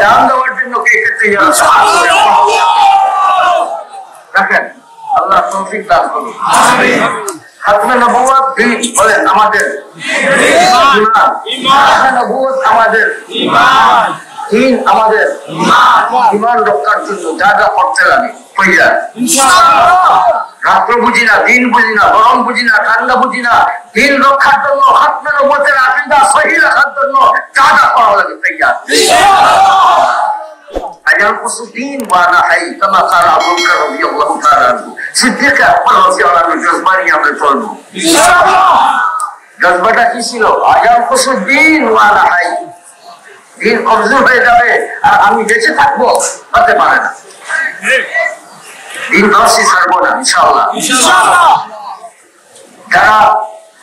জান দেওয়ার জন্য কে কে তৈরি রাখেন। আল্লাহ তৌফিক দান করুন। খাতমে নবুয়ত বলেন আমাদের ঈমান, খাতমে নবুয়ত আমাদের ঈমান, দিন আমাদের ঈমান রক্ষার জন্য যা যা করতে লাগে কইরা ইনশাআল্লাহ। রাত্র বুঝি না, দিন বুঝি না, গরম বুঝি না, ঠান্ডা বুঝি না, দিন রক্ষার জন্য খাতমে নবুয়তের আকীদা সহিহ রাখার জন্য যা যা করা লাগে তৈয়ার ইনশাআল্লাহ। আয়াল কুসুদ্দিন ওয়ানা হাই কামা কাল আবু বকর রাদিয়াল্লাহু তাআলা সিদ্দিক আকবর রাদিয়াল্লাহু আনহু জজবানি আমরা চলবো ইনশাআল্লাহ। জজবাটা কি ছিল? আয়াল কুসুদ্দিন ওয়ানা হাই, দিন কমজোর হয়ে যাবে আর আমি বেঁচে থাকবো, হতে পারে না। দিন দর্শী ছাড়বো না ইনশাআল্লাহ। যারা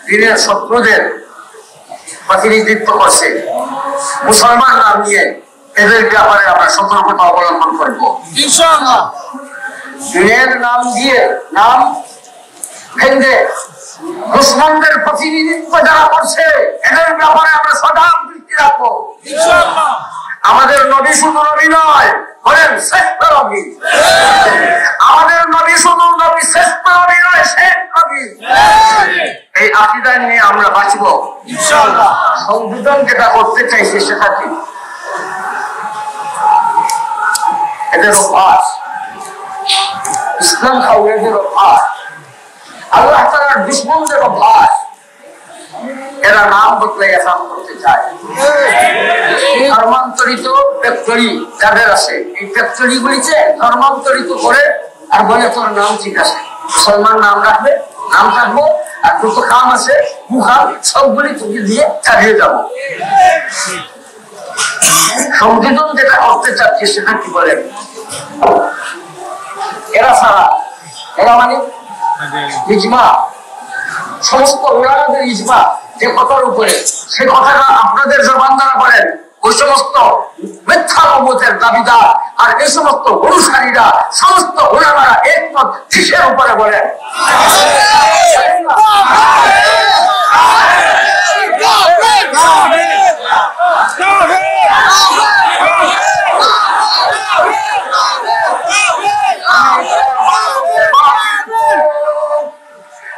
দিনের শত্রুদের প্রতিনিধিত্ব করছে মুসলমান নাম নিয়ে, এদের ব্যাপারে আমরা সতর্কতা অবলম্বন করবো ইনশাআল্লাহ। দিনের নাম দিয়ে নাম ভেঙে মুসলমানদের প্রতিনিধিত্ব যারা করছে এদের ব্যাপারে আমরা সজাগ দৃষ্টি রাখবো ইনশাআল্লাহ। আমাদের নবী শুধু নবী নয়, বলেন শ্রেষ্ঠ নবী। আমাদের নবী শুধু নবী, শ্রেষ্ঠ নবী নয়, শেষ নবী। এই আকীদা নিয়ে আমরা বাঁচবো ইনশাআল্লাহ। সংবিধান যেটা করতে চাইছে সেটা কি? এদের অভ্যাস, ইসলাম খাওয়াদের অভ্যাস, আল্লাহ তাআলার দুশমনদের অভ্যাস। এরা নাম বদলে এসাম করতে চায়। ধর্মান্তরিত ফ্যাক্টরি যাদের আছে, এই ফ্যাক্টরি গুলিতে ধর্মান্তরিত করে আর বলে তোর নাম ঠিক আছে, মুসলমান নাম রাখবে, নাম থাকবো, আর যত কাম আছে মুখাম সবগুলি তোকে দিয়ে চালিয়ে যাবো। সংবিধান যেটা করতে চাচ্ছে সেটা কি বলে? এরা সারা, এরা মানে ইজমা, সমস্ত ওলামাদের ইজমা যে কথার উপরে, সে কথাটা আপনাদের জবান দ্বারা বলেন, ওই সমস্ত মিথ্যা নবুয়তের দাবিদার আর এই সমস্ত অনুসারীরা সমস্ত ওলামারা একমত কিসের উপরে বলেন?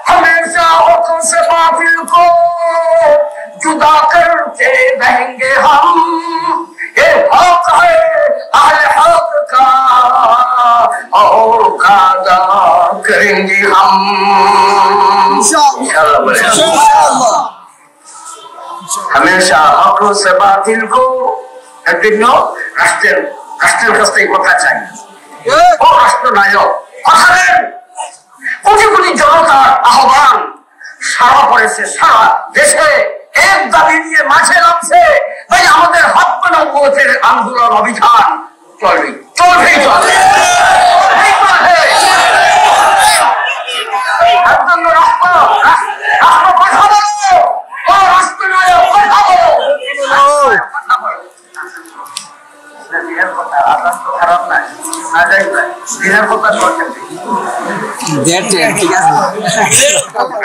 हमेशा हुक्म से बातिल को जुदा करके रहेंगे हम, ये हक है अहले हक का और कादा करेंगे हम इंशाअल्लाह। हमेशा हुक्म से बातिल को রাষ্ট্রের কাছ থেকে কথা চাই। ও রাষ্ট্রনায়ক, কথা দেন। কোটি কোটি জনতার আহ্বান সারা পড়েছে, সারা দেশে এক দাবি নিয়ে মাঝে নামছে। ভাই আমাদের হক নবুয়তের আন্দোলন অভিযান চলবে, চলবেই চলবে। একজন রাষ্ট্র কথা বলো, ও রাষ্ট্রনায়ক কথা বলো। দিনের কথা আদান তো খারাপ নাই, না যাই ভাই, দিনের কথা চলছে।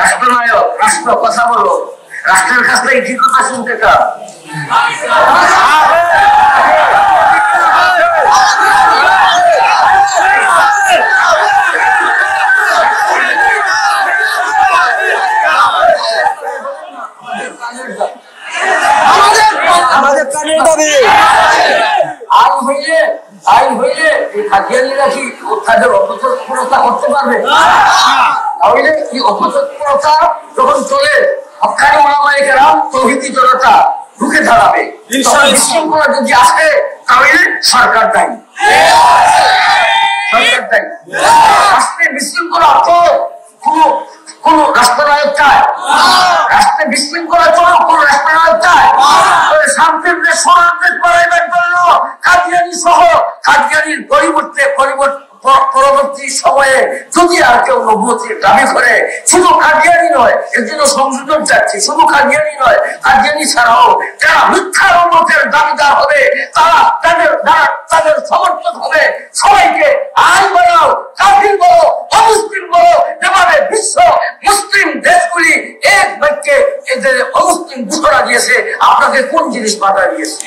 রাষ্ট্রনায়ক, রাষ্ট্র কথা বলো, রাষ্ট্রের কাছ থেকে কি কথা শুনতে চাও? আমাদের কানের দাবি আইন হইলে এই খাদিয়ানিরা কি তাদের অপতৎপরতা করতে পারবে? তাহলে কি অপতৎপরতা যখন চলে, হক্কানি ওলামায়ে কেরাম তৌহিদি জনতা ঢুকে দাঁড়াবে। বিশৃঙ্খলা যদি আসে তাহলে সরকার দায়ী, সরকার দায়ী। রাষ্ট্রের বিশৃঙ্খলা তো কোন রাষ্ট্রনায়ক চায়? রাষ্ট্রে বিশৃঙ্খলা চলো কোন রাষ্ট্রনায়ক চায়? শান্তির দেশ, সোনার দেশ বাড়াইবার জন্য কাদিয়ানি সহ কাদিয়ানির পরবর্তী সময়ে যদি আর কেউ নবুয়তের দাবি করে, শুধু কাদিয়ানি নয়, এর জন্য সংশোধন চাচ্ছে, শুধু কাদিয়ানি নয়, কাদিয়ানি ছাড়াও যারা মিথ্যা নবুয়তের দাবিদার হবে, তাদের সমর্থক হবে, সবাইকে আইন বানাও, কাফির বলো, অমুসলিম বলো, যেভাবে বিশ্ব মুসলিম দেশগুলি এক বাক্যে এদের অমুসলিম ঘোষণা দিয়েছে, আপনাকে কোন জিনিস বাধা দিয়েছে?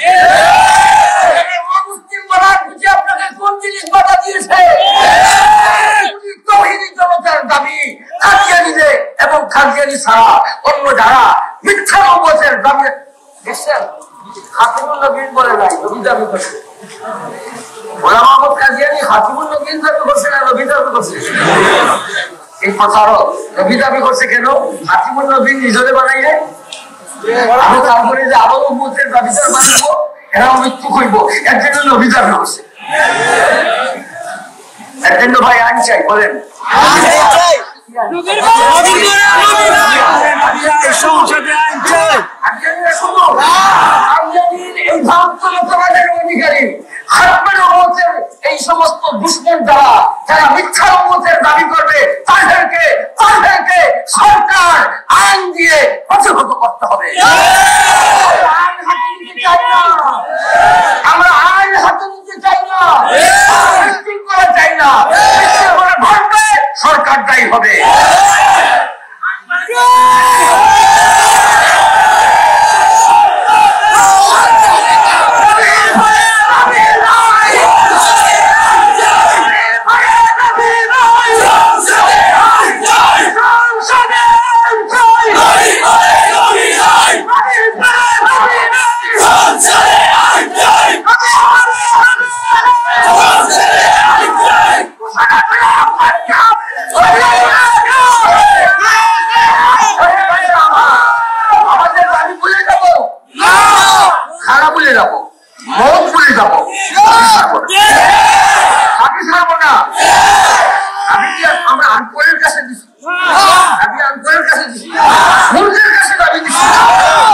দাবি করছে? গোলাম আহমদ কাদিয়ানী হাতিমুল নবীর দাবি করছে না নবী দাবি করছে? এই প্রচারক নবী দাবি করছে কেন? হাতিমুল নবী নিজরে বানাইলে আমি তারপরে যে আবু উম্মতের দাবিদার বানাবো, এরা মৃত্যু করব, এর জন্য নবী দাবি করছে। এর জন্য ভাই আইন চাই, বলেন এই সমস্ত দুশ্মন দ্বারা যারা মিথ্যা উম্মতের দাবি করবে তাদেরকে সরকার আইন দিয়ে প্রতিহত করতে হবে। আমরা আইন হাতে নিতে চাই না, করা চাই না, ভাববে সরকার দায়ী হবে।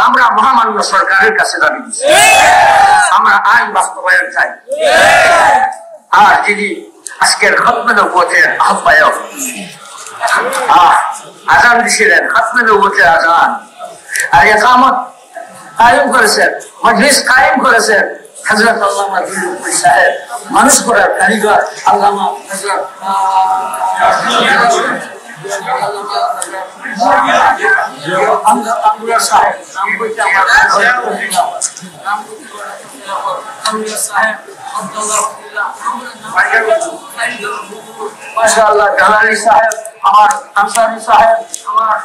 আমরা মহামান্য সরকারের কাছে দাবি দিচ্ছি, আমরা আইন বাস্তবায়ন চাই। আর যিনি আজকের খতমে নবুয়তের আহ্বায়ক আজান দিছিলেন, খতমে নবুয়তের আজান আর ইকামত কায়েম করেছেন, মজলিস কায়েম করেছেন হযরত আল্লামা দুলুকুল সাহেব, মানুষ করার কারিগর আল্লামা হযরত মাশাআল্লাহ জালালি সাহেব, আমার আনসারী সাহেব, আমার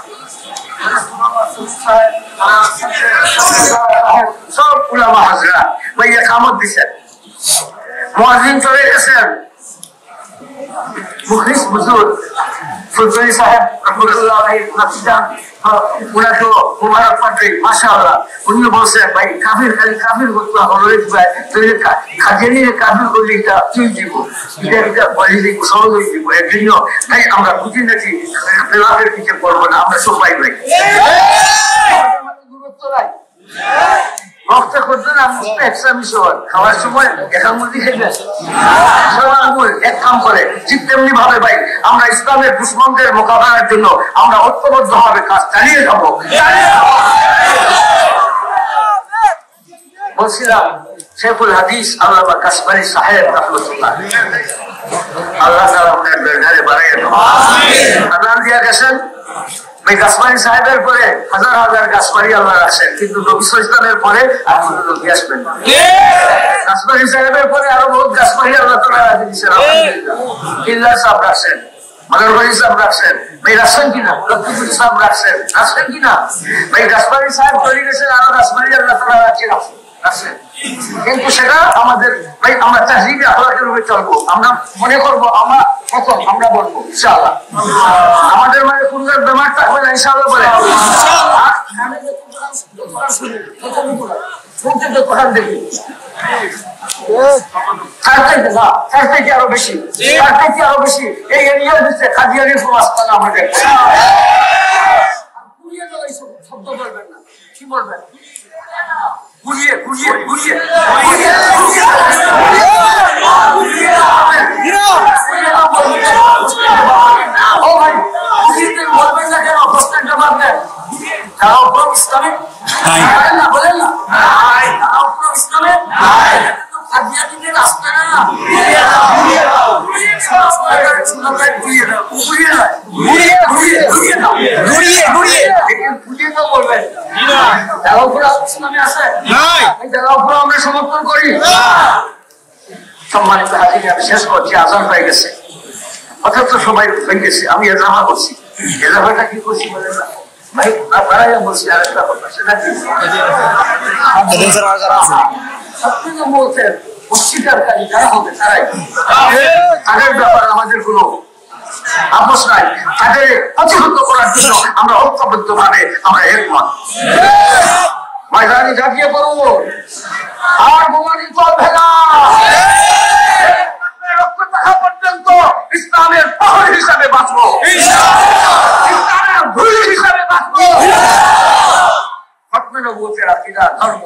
সব উলামা হাজরা ভাই ইকামত দিচ্ছেন, মুয়াজ্জিন চলে গেছেন, মুখলিস হুজুর ফুলতলি সাহেব রহমতুল্লাহ আলাইহি নাতিজান উনাকে মুবারক পাঠাই। মাশাআল্লাহ উনি বলছে ভাই কাফির খালি কাফির করতে হলো ভাই, তুই খাজেনি কাফির করলি এটা তুই দিব, এটা বলি দিব, সহজ হয়ে দিব। এর জন্য তাই আমরা বুঝি নাকি খেলাফের দিকে পড়বো না, আমরা সবাই ভাই দূরত্ব নাই রক্তে করতে না খাওয়ার সময় একা মুরগি খেলে এক কাম করে, ঠিক তেমনি ভাবে ভাই আমরা ইসলামের দুশ্মনদের মোকাবেলার জন্য আমরা ঐক্যবদ্ধ ভাবে কাজ চালিয়ে যাব। বলছিলাম শেখুল হাদিস আল্লামা কাশমারি সাহেব রাহমাতুল্লাহ আল্লাহ তাআলা ওনার দরবারে বাড়াইয়া দেন। আযান দিয়া গেছেন ভাই কাশমারি সাহেবের পরে হাজার হাজার কাশমারি আল্লাহ রাখছেন, কিন্তু নবী সাল্লাল্লাহু আলাইহি পরে আর কোনো নবী আসবেন না। কাশমারি সাহেবের পরে আরো বহুত কাশমারি আল্লাহ তাআলা রাখছেন, ইল্লা সাহেব রাখছেন, মাদারবাড়ি সাহেব রাখছেন, ভাই রাখছেন কিনা, লক্ষ্মীপুর সাহেব রাখছেন কিনা, ভাই কাশমারি সাহেব চলে গেছেন, আরো কাশমারি আল্লাহ তাআলা রাখছেন। কিন্তু সেটা আমাদের ভাই আমরা তাহজিবে আখলাকের উপরে চলবো, আমরা মনে করবো আমরা প্রথম আমরা বলবো ইনশাআল্লাহ, আমাদের মানে কোন বেমার থাকবে না ইনশাআল্লাহ বলে আরো বেশি এই এরিয়ার ভিতরে কাদিয়ানির সমাজ আমাদের শব্দ বলবেন না, কি বলবেন ঘুরিয়ে ঘুরিয়ে ঘুরিয়ে ও ভাই বলবেন না কেন, প্রশ্নের জবাব দেন। তারা উপর ইসলামে বলেন না, তারা উপর ইসলামে কাদিয়ানীদের রাস্তা না আমরা সমর্থন করি। সম্মানিত হাজির আমি শেষ করছি, আজান হয়ে গেছে, অথচ সবাই হয়ে গেছে, আমি এজামা করছি, এজামাটা কি করছি বলে না ভাই, আপনারাই বলছি আরেকটা কথা, সেটা কি খাতমে নবুয়তের অস্বীকারী যারা হবে তারাই, তাদের ব্যাপারে আমাদের কোনো আপোষ নাই। তাদের প্রতিহত করার জন্য আমরা ঐক্যবদ্ধ ভাবে আমরা একমত। ময়দানে ঝাঁপিয়ে পড়ব, আর বোমানি চলবে না। রক্ত দেখা পর্যন্ত ইসলামের প্রহরী হিসাবে বাঁচবো, ইসলামের ভূমি হিসাবে বাঁচবো। খাতমে নবুয়তের আকীদা ধর্ম,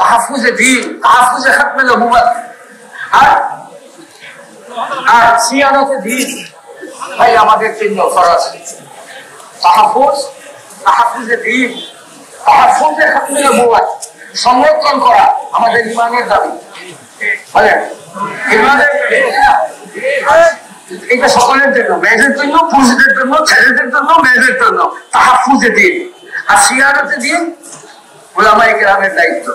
তাহফুজে দ্বীন, তাহফুজে খাতমে নবুয়ত আর সিয়ানতে দ্বীন, ভাই আমাদের জন্য ফরজ। তাহফুজে দ্বীন, তাহফুজে খাতমে নবুয়ত সংরক্ষণ করা আমাদের ইমানের দাবি। বলেন এটা সকলের জন্য, মেয়েদের জন্য, পুরুষদের জন্য, ছেলেদের জন্য, মেয়েদের জন্য। তাহফুজে দ্বীন আর সিয়ানতে দ্বীন উলামায়ে কেরামের দায়িত্ব।